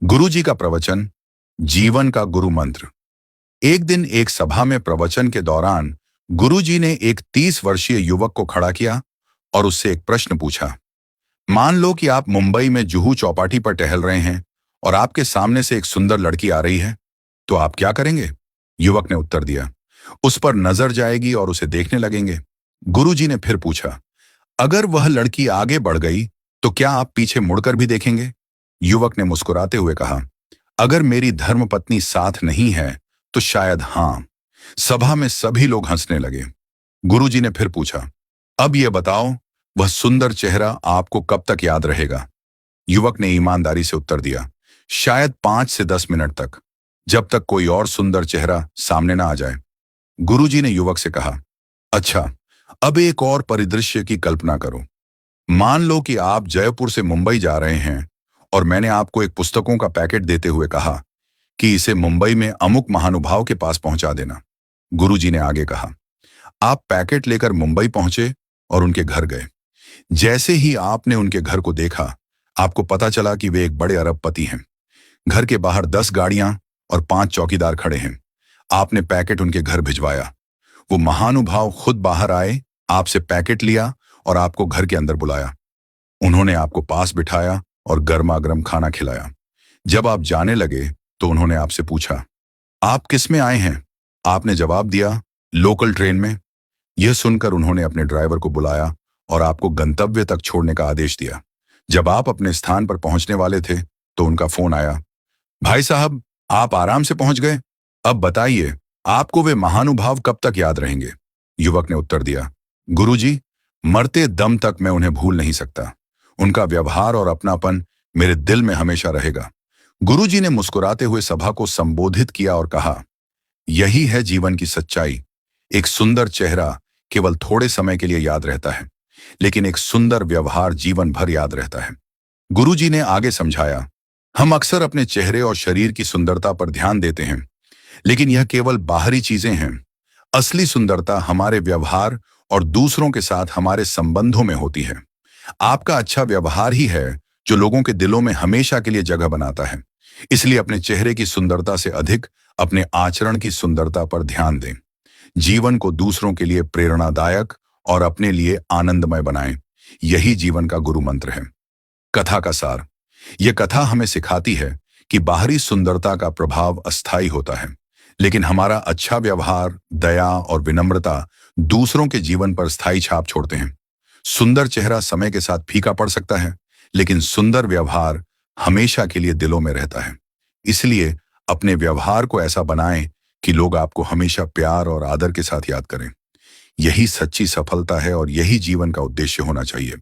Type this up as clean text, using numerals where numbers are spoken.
गुरुजी का प्रवचन, जीवन का गुरु मंत्र। एक दिन एक सभा में प्रवचन के दौरान गुरुजी ने एक 30 वर्षीय युवक को खड़ा किया और उससे एक प्रश्न पूछा। मान लो कि आप मुंबई में जुहू चौपाटी पर टहल रहे हैं और आपके सामने से एक सुंदर लड़की आ रही है, तो आप क्या करेंगे? युवक ने उत्तर दिया, उस पर नजर जाएगी और उसे देखने लगेंगे। गुरुजी ने फिर पूछा, अगर वह लड़की आगे बढ़ गई तो क्या आप पीछे मुड़कर भी देखेंगे? युवक ने मुस्कुराते हुए कहा, अगर मेरी धर्मपत्नी साथ नहीं है तो शायद हाँ। सभा में सभी लोग हंसने लगे। गुरुजी ने फिर पूछा, अब यह बताओ, वह सुंदर चेहरा आपको कब तक याद रहेगा? युवक ने ईमानदारी से उत्तर दिया, शायद 5 से 10 मिनट तक, जब तक कोई और सुंदर चेहरा सामने ना आ जाए। गुरुजी ने युवक से कहा, अच्छा, अब एक और परिदृश्य की कल्पना करो। मान लो कि आप जयपुर से मुंबई जा रहे हैं और मैंने आपको एक पुस्तकों का पैकेट देते हुए कहा कि इसे मुंबई में अमुक महानुभाव के पास पहुंचा देना। गुरुजी ने आगे कहा, आप पैकेट लेकर मुंबई पहुंचे और उनके घर गए। जैसे ही आपने उनके घर को देखा, आपको पता चला कि वे एक बड़े अरबपति हैं। घर के बाहर 10 गाड़ियां और 5 चौकीदार खड़े हैं। आपने पैकेट उनके घर भिजवाया। वो महानुभाव खुद बाहर आए, आपसे पैकेट लिया और आपको घर के अंदर बुलाया। उन्होंने आपको पास बिठाया और गर्मा गर्म खाना खिलाया। जब आप जाने लगे तो उन्होंने आपसे पूछा, आप किस में आए हैं? आपने जवाब दिया, लोकल ट्रेन में। यह सुनकर उन्होंने अपने ड्राइवर को बुलाया और आपको गंतव्य तक छोड़ने का आदेश दिया। जब आप अपने स्थान पर पहुंचने वाले थे तो उनका फोन आया, भाई साहब, आप आराम से पहुंच गए। अब बताइए, आपको वे महानुभाव कब तक याद रहेंगे? युवक ने उत्तर दिया, गुरुजी, मरते दम तक मैं उन्हें भूल नहीं सकता। उनका व्यवहार और अपनापन मेरे दिल में हमेशा रहेगा। गुरुजी ने मुस्कुराते हुए सभा को संबोधित किया और कहा, यही है जीवन की सच्चाई। एक सुंदर चेहरा केवल थोड़े समय के लिए याद रहता है, लेकिन एक सुंदर व्यवहार जीवन भर याद रहता है। गुरुजी ने आगे समझाया, हम अक्सर अपने चेहरे और शरीर की सुंदरता पर ध्यान देते हैं, लेकिन यह केवल बाहरी चीजें हैं। असली सुंदरता हमारे व्यवहार और दूसरों के साथ हमारे संबंधों में होती है। आपका अच्छा व्यवहार ही है जो लोगों के दिलों में हमेशा के लिए जगह बनाता है। इसलिए अपने चेहरे की सुंदरता से अधिक अपने आचरण की सुंदरता पर ध्यान दें। जीवन को दूसरों के लिए प्रेरणादायक और अपने लिए आनंदमय बनाएं। यही जीवन का गुरु मंत्र है। कथा का सार। यह कथा हमें सिखाती है कि बाहरी सुंदरता का प्रभाव अस्थायी होता है, लेकिन हमारा अच्छा व्यवहार, दया और विनम्रता दूसरों के जीवन पर स्थायी छाप छोड़ते हैं। सुंदर चेहरा समय के साथ फीका पड़ सकता है, लेकिन सुंदर व्यवहार हमेशा के लिए दिलों में रहता है। इसलिए अपने व्यवहार को ऐसा बनाएं कि लोग आपको हमेशा प्यार और आदर के साथ याद करें। यही सच्ची सफलता है और यही जीवन का उद्देश्य होना चाहिए।